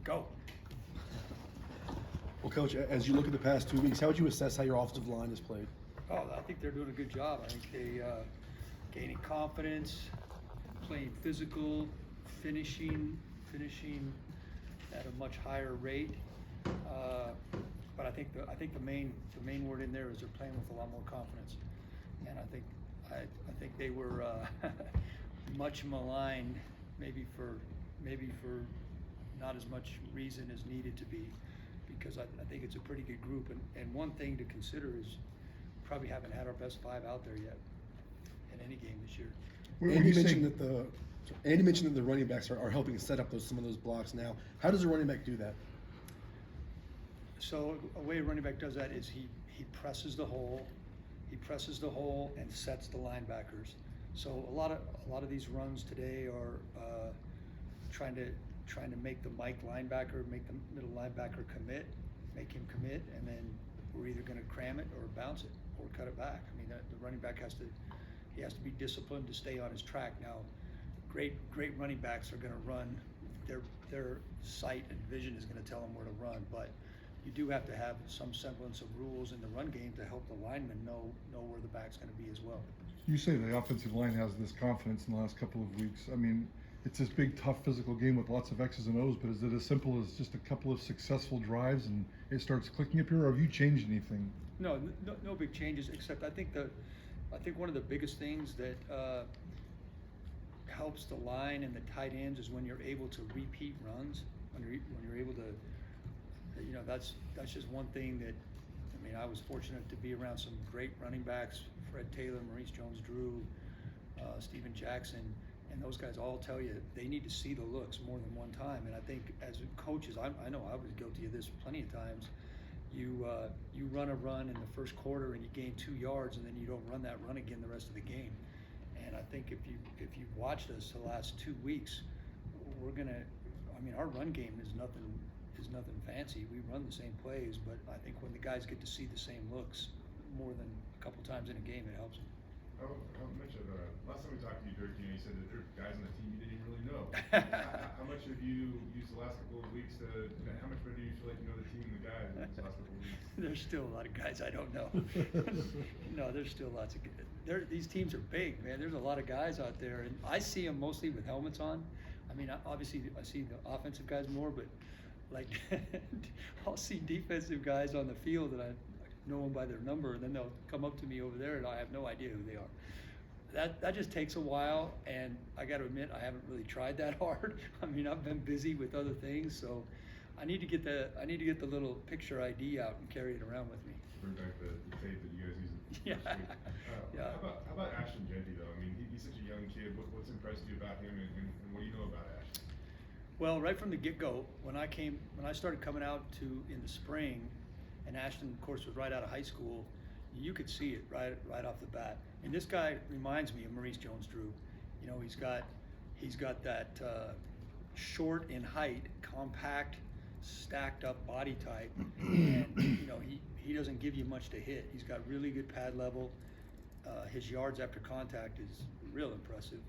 Go. Well, Coach, as you look at the past 2 weeks, how would you assess how your offensive line has played? Oh, I think they're doing a good job. I think they gaining confidence, playing physical, finishing at a much higher rate. But I think the main word in there is they're playing with a lot more confidence. And I think they were much maligned, maybe for not as much reason as needed to be, because I think it's a pretty good group. And one thing to consider is probably haven't had our best five out there yet in any game this year. Andy mentioned that the running backs are helping set up some of those blocks now. How does a running back do that? So a way a running back does that is he presses the hole, and sets the linebackers. So a lot of these runs today are trying to make the make the middle linebacker make him commit, and then we're either going to cram it or bounce it or cut it back. I mean, the running back has to be disciplined to stay on his track. Now, great running backs are going to run. Their sight and vision is going to tell them where to run, but you do have to have some semblance of rules in the run game to help the lineman know where the back's going to be as well. You say the offensive line has this confidence in the last couple of weeks. I mean, it's this big, tough physical game with lots of X's and O's, but is it as simple as just a couple of successful drives and it starts clicking up here, or have you changed anything? No big changes, except I think one of the biggest things that helps the line and the tight ends is when you're able to repeat runs, when you're able to, that's just one thing that, I mean, I was fortunate to be around some great running backs, Fred Taylor, Maurice Jones-Drew, Steven Jackson, and those guys all tell you they need to see the looks more than one time. And I think as coaches, I know I was guilty of this plenty of times. You run a run in the first quarter and you gain 2 yards, and then you don't run that run again the rest of the game. And I think if you've watched us the last 2 weeks, our run game is nothing fancy. We run the same plays, but I think when the guys get to see the same looks more than a couple times in a game, it helps them. How much of last time we talked to you, Dirk, you said that there are guys on the team you didn't even really know. How much have you used the last couple of weeks how much better do you feel like you know the team and the guys in the last couple of weeks? There's still a lot of guys I don't know. No, there's still lots of good. These teams are big, man. There's a lot of guys out there, and I see them mostly with helmets on. I mean, obviously I see the offensive guys more, but like I'll see defensive guys on the field that I know them by their number, and then they'll come up to me over there and I have no idea who they are. That just takes a while, and I got to admit I haven't really tried that hard. I mean, I've been busy with other things, so I need to get the little picture ID out and carry it around with me. Bring back the tape that you guys use. Yeah. Yeah. How about Ashton Genty though? I mean, he's such a young kid. What's impressed you about him, and what do you know about Ashton? Well, right from the get-go, when I started coming out in the spring, and Ashton, of course, was right out of high school, you could see it right off the bat. And this guy reminds me of Maurice Jones-Drew. You know, he's got that short in height, compact, stacked up body type, and he doesn't give you much to hit. He's got really good pad level. His yards after contact is real impressive.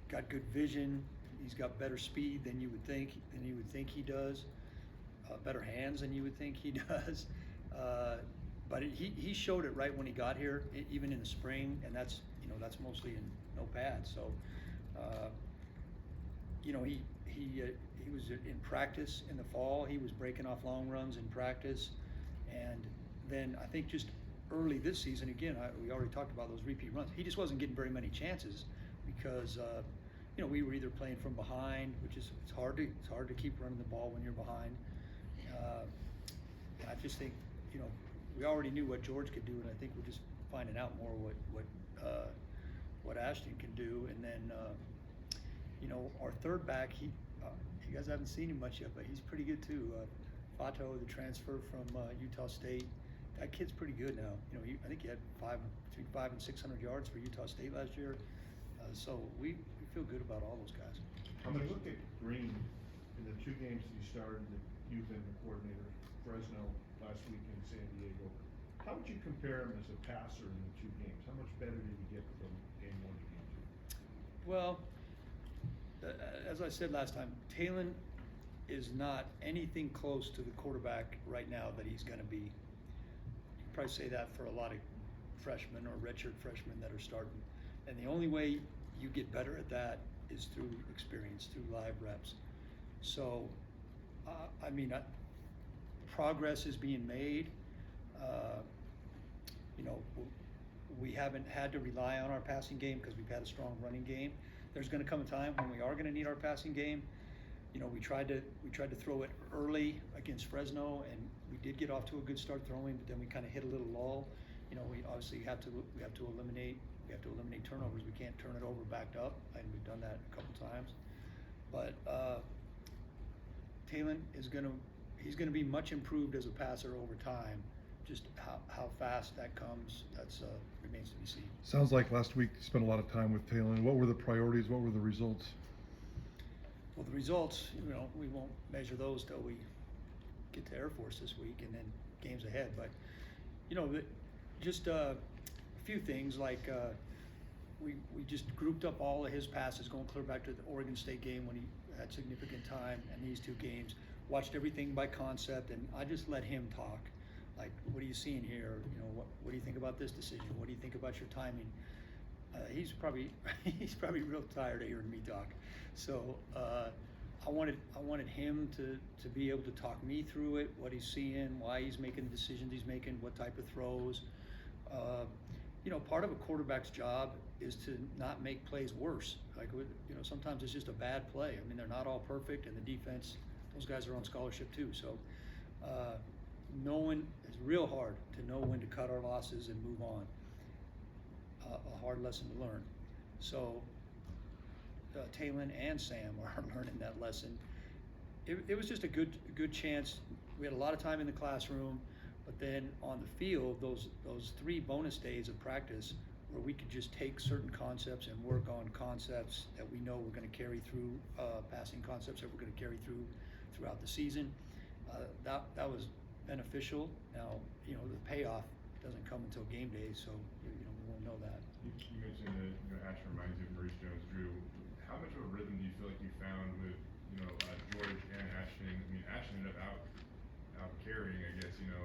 Got good vision. He's got better speed than you would think he does. Better hands than you would think he does. But he showed it right when he got here, even in the spring, and that's mostly in no pads. So he was in practice in the fall. He was breaking off long runs in practice, and then I think just early this season, again, we already talked about those repeat runs. He just wasn't getting very many chances because we were either playing from behind, which is it's hard to keep running the ball when you're behind. I just think we already knew what George could do, and I think we're just finding out more what Ashton can do. And then our third back, you guys haven't seen him much yet, but he's pretty good too. Fato, the transfer from Utah State, that kid's pretty good now. I think he had between 500 and 600 yards for Utah State last year. So we feel good about all those guys. When you look at Green in the 2 games that you started, you've been the coordinator, Fresno last week in San Diego. How would you compare him as a passer in the 2 games? How much better did he get from game 1 to game 2? Well, as I said last time, Talon is not anything close to the quarterback right now that he's gonna be. You can probably say that for a lot of freshmen or redshirt freshmen that are starting. And the only way you get better at that is through experience, through live reps. So, I mean, progress is being made. You know, we haven't had to rely on our passing game because we've had a strong running game. There's going to come a time when we are going to need our passing game. You know, we tried to throw it early against Fresno, and we did get off to a good start throwing, but then we kind of hit a little lull. You know, we obviously have to eliminate turnovers. We can't turn it over backed up, and we've done that a couple times. But Talon he's gonna be much improved as a passer over time. Just how fast that comes, that's remains to be seen. Sounds like last week you spent a lot of time with Talon. What were the priorities? What were the results? Well, the results, you know, we won't measure those till we get to Air Force this week and then games ahead. But, you know, just a few things like we just grouped up all of his passes going clear back to the Oregon State game when he had significant time, and these two games. Watched everything by concept, and I just let him talk. Like, what are you seeing here? You know, what do you think about this decision? What do you think about your timing? He's probably real tired of hearing me talk. So I wanted him to be able to talk me through it, what he's seeing, why he's making the decisions he's making, what type of throws. You know, part of a quarterback's job is to not make plays worse. Like, you know, sometimes it's just a bad play. I mean, they're not all perfect, and the defense, those guys are on scholarship too. So knowing it's real hard to know when to cut our losses and move on. A hard lesson to learn. So Talon and Sam are learning that lesson. It was just a good chance. We had a lot of time in the classroom, but then on the field, those 3 bonus days of practice where we could just take certain concepts and work on concepts that we know we're going to carry through, passing concepts that we're going to carry throughout the season. That was beneficial. Now, you know, the payoff doesn't come until game day, so you know we won't know that. You mentioned that, you know, Ash reminds you of Maurice Jones-Drew. How much of a rhythm do you feel like you found with, you know, George and Ashton? I mean, Ashton ended up out carrying, I guess, you know,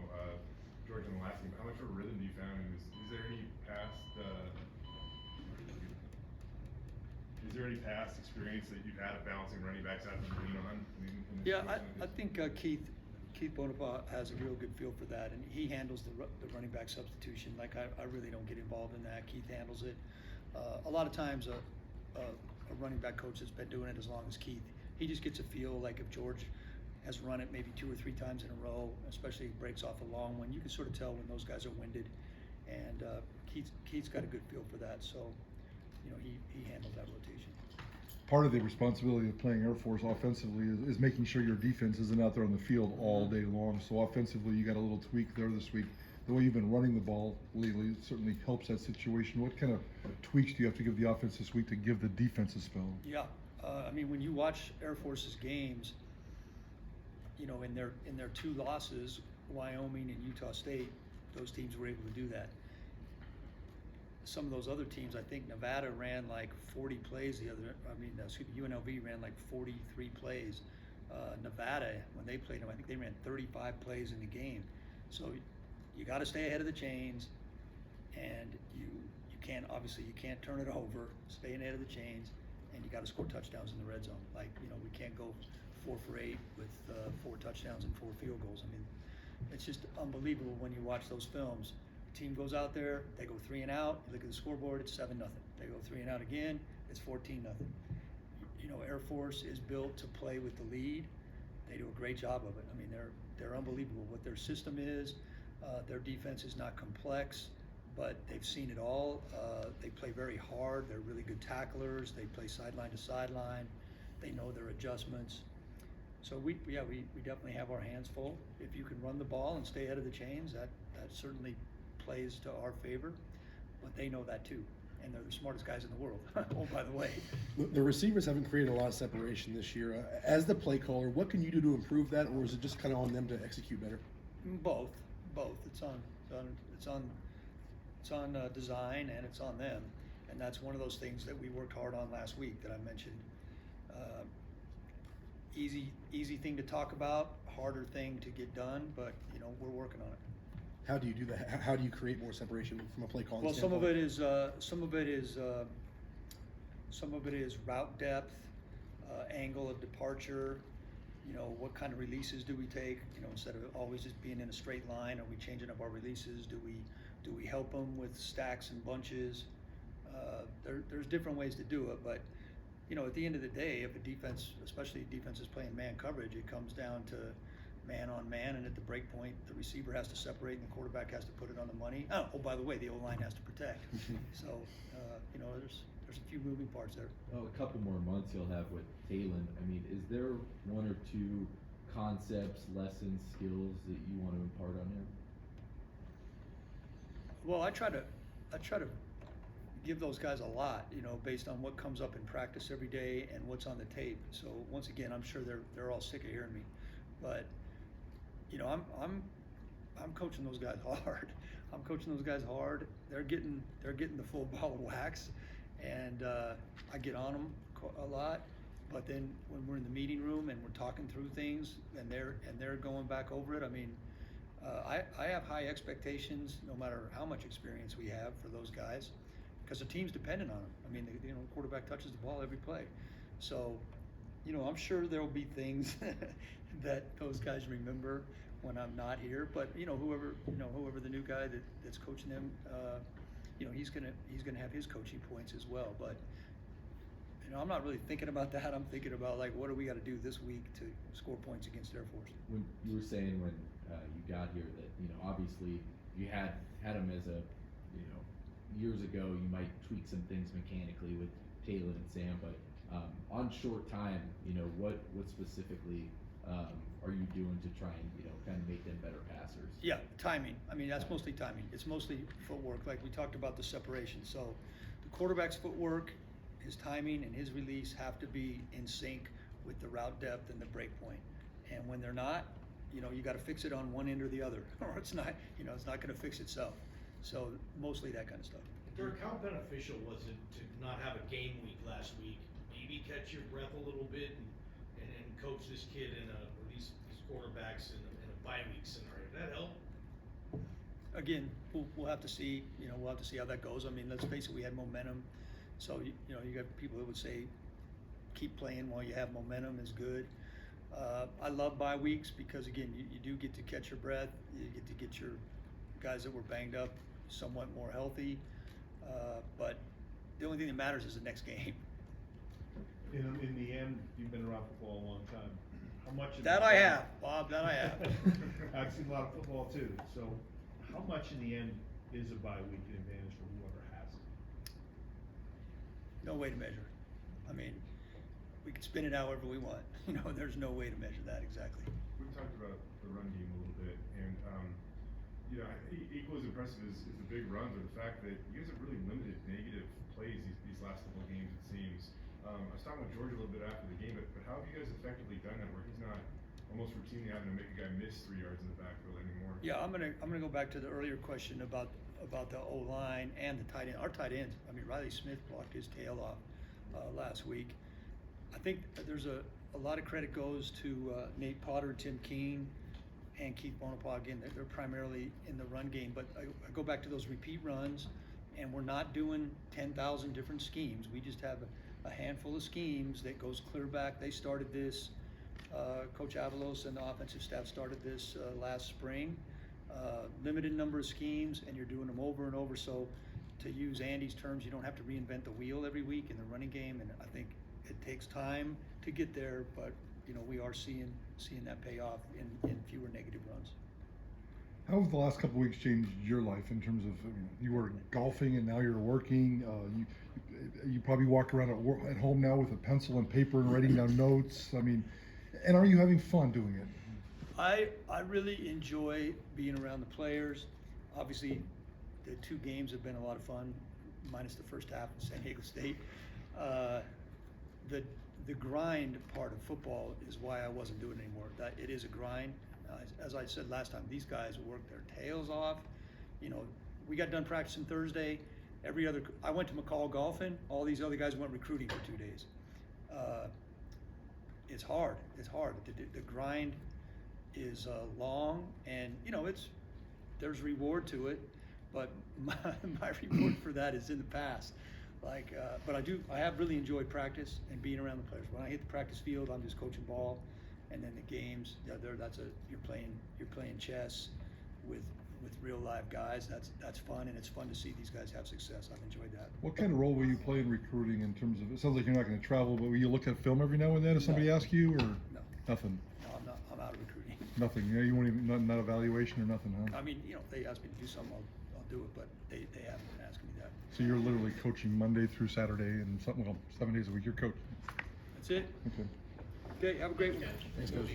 George in the last game. But how much of a rhythm do you found? And is there any past experience that you've had of balancing running backs out to lean on? Yeah, I think Keith Bonaparte has a real good feel for that, and he handles the running back substitution. Like, I really don't get involved in that. Keith handles it. A lot of times a running back coach that's been doing it as long as Keith, he just gets a feel. Like, if George has run it maybe 2 or 3 times in a row, especially breaks off a long one, you can sort of tell when those guys are winded, and Keith's got a good feel for that. So, you know, he handles that rotation. Part of the responsibility of playing Air Force offensively is making sure your defense isn't out there on the field all day long. So offensively, you got a little tweak there this week. The way you've been running the ball lately certainly helps that situation. What kind of tweaks do you have to give the offense this week to give the defense a spell? Yeah, I mean, when you watch Air Force's games, you know, in their 2 losses, Wyoming and Utah State, those teams were able to do that. Some of those other teams, I think Nevada ran like 40 plays UNLV ran like 43 plays. Nevada, when they played them, I think they ran 35 plays in the game. So you got to stay ahead of the chains, and you can't turn it over. Staying ahead of the chains, and you got to score touchdowns in the red zone. Like, you know, we can't go 4 for 8 with 4 touchdowns and 4 field goals. I mean, it's just unbelievable when you watch those films. Team goes out there, they go 3 and out. You look at the scoreboard, it's 7-0. They go 3 and out again, it's 14-0. You know, Air Force is built to play with the lead. They do a great job of it. I mean, they're unbelievable what their system is. Their defense is not complex, but they've seen it all. They play very hard. They're really good tacklers. They play sideline to sideline. They know their adjustments. So we definitely have our hands full. If you can run the ball and stay ahead of the chains, that certainly plays to our favor, but they know that too, and they're the smartest guys in the world. Oh, by the way, The receivers haven't created a lot of separation this year. As the play caller, what can you do to improve that, or is it just kind of on them to execute better? both. It's on design, and it's on them, and that's one of those things that we worked hard on last week that I mentioned. easy thing to talk about, harder thing to get done, but, you know, we're working on it. How do you do that? How do you create more separation from a play calling Well, standpoint? some of it is route depth, angle of departure, you know, what kind of releases do we take, you know, instead of always just being in a straight line, are we changing up our releases, do we help them with stacks and bunches? There's different ways to do it, but, you know, at the end of the day, if a defense, especially a defense is playing man coverage, it comes down to man on man, and at the break point, the receiver has to separate and the quarterback has to put it on the money. Oh, by the way, the O-line has to protect. So, you know, there's a few moving parts there. Well, a couple more months you'll have with Talon. I mean, is there one or two concepts, lessons, skills that you want to impart on him? Well, I try to give those guys a lot, you know, based on what comes up in practice every day and what's on the tape. So once again, I'm sure they're all sick of hearing me, but you know, I'm coaching those guys hard. I'm coaching those guys hard. They're getting the full ball of wax, and I get on them a lot. But then when we're in the meeting room and we're talking through things, and they're going back over it, I mean, I have high expectations no matter how much experience we have for those guys, because the team's dependent on them. I mean, you know, the quarterback touches the ball every play. So, you know, I'm sure there'll be things that those guys remember when I'm not here. But you know, whoever the new guy that's coaching them, you know, he's gonna have his coaching points as well. But you know, I'm not really thinking about that. I'm thinking about, like, what do we got to do this week to score points against Air Force? When you were saying when you got here that, you know, obviously you had him as a, you know, years ago you might tweak some things mechanically with Talon and Sam, but on short time, you know, what specifically are you doing to try and, you know, kind of make them better passers? Yeah, timing. I mean, that's mostly timing. It's mostly footwork, like we talked about the separation. So the quarterback's footwork, his timing, and his release have to be in sync with the route depth and the break point. And when they're not, you know, you got to fix it on one end or the other, or it's not, you know, it's not going to fix itself. So mostly that kind of stuff. Dirk, how beneficial was it to not have a game week last week? Maybe catch your breath a little bit and coach this kid in these quarterbacks in a bye week scenario. Did that help? Again, we'll have to see. You know, we'll have to see how that goes. I mean, let's face it, we had momentum. So you know, you got people that would say, keep playing while you have momentum is good. I love bye weeks because, again, you do get to catch your breath. You get to get your guys that were banged up somewhat more healthy. But the only thing that matters is the next game. In the end, you've been around football a long time. How much of That the- I have, Bob. That I have. I've seen a lot of football too. So, how much in the end is a bye week an advantage for whoever has it? No way to measure. I mean, we can spin it however we want. You know, there's no way to measure that exactly. We've talked about the run game a little bit, and you know, equally as impressive is the big runs, or the fact that you guys have really limited negative plays these last couple of games, it seems. I was talking with George a little bit after the game, but how have you guys effectively done that, where he's not almost routinely having to make a guy miss 3 yards in the backfield anymore? Yeah, I'm gonna go back to the earlier question about the O-line and the tight end. Our tight ends. I mean, Riley Smith blocked his tail off last week. I think there's a lot of credit goes to Nate Potter, Tim Keene, and Keith Bonaparte. Again, they're primarily in the run game, but I go back to those repeat runs, and we're not doing 10,000 different schemes. We just have a handful of schemes that goes clear back. They started this. Coach Avalos and the offensive staff started this last spring. Limited number of schemes, and you're doing them over and over. So, to use Andy's terms, you don't have to reinvent the wheel every week in the running game. And I think it takes time to get there, but you know, we are seeing that pay off in fewer negative runs. How have the last couple of weeks changed your life in terms of, I mean, you were golfing and now you're working. You probably walk around at home now with a pencil and paper and writing down notes. I mean, and are you having fun doing it? I really enjoy being around the players. Obviously, the 2 games have been a lot of fun, minus the first half of San Diego State. The grind part of football is why I wasn't doing it anymore. That it is a grind. As I said last time, these guys work their tails off. You know, we got done practicing Thursday. I went to McCall golfing. All these other guys went recruiting for 2 days. it's hard. It's hard. The grind is long, and you know there's reward to it, but my reward for that is in the past. Like, but I have really enjoyed practice and being around the players. When I hit the practice field, I'm just coaching ball, and then the games, you're playing chess with real live guys. That's fun, and it's fun to see these guys have success. I've enjoyed that. What kind of role will you play in recruiting in terms of, it sounds like you're not gonna travel, but will you look at film every now and then if somebody No. asks you, or No. nothing? No, I'm out of recruiting. Nothing, yeah, you won't even, not evaluation or nothing, huh? I mean, you know, if they ask me to do something, I'll do it, but they haven't been asking me that. So you're literally coaching Monday through Saturday and something, well, 7 days a week, you're coaching. That's it. Okay. Okay, have a great one. Thanks, Coach.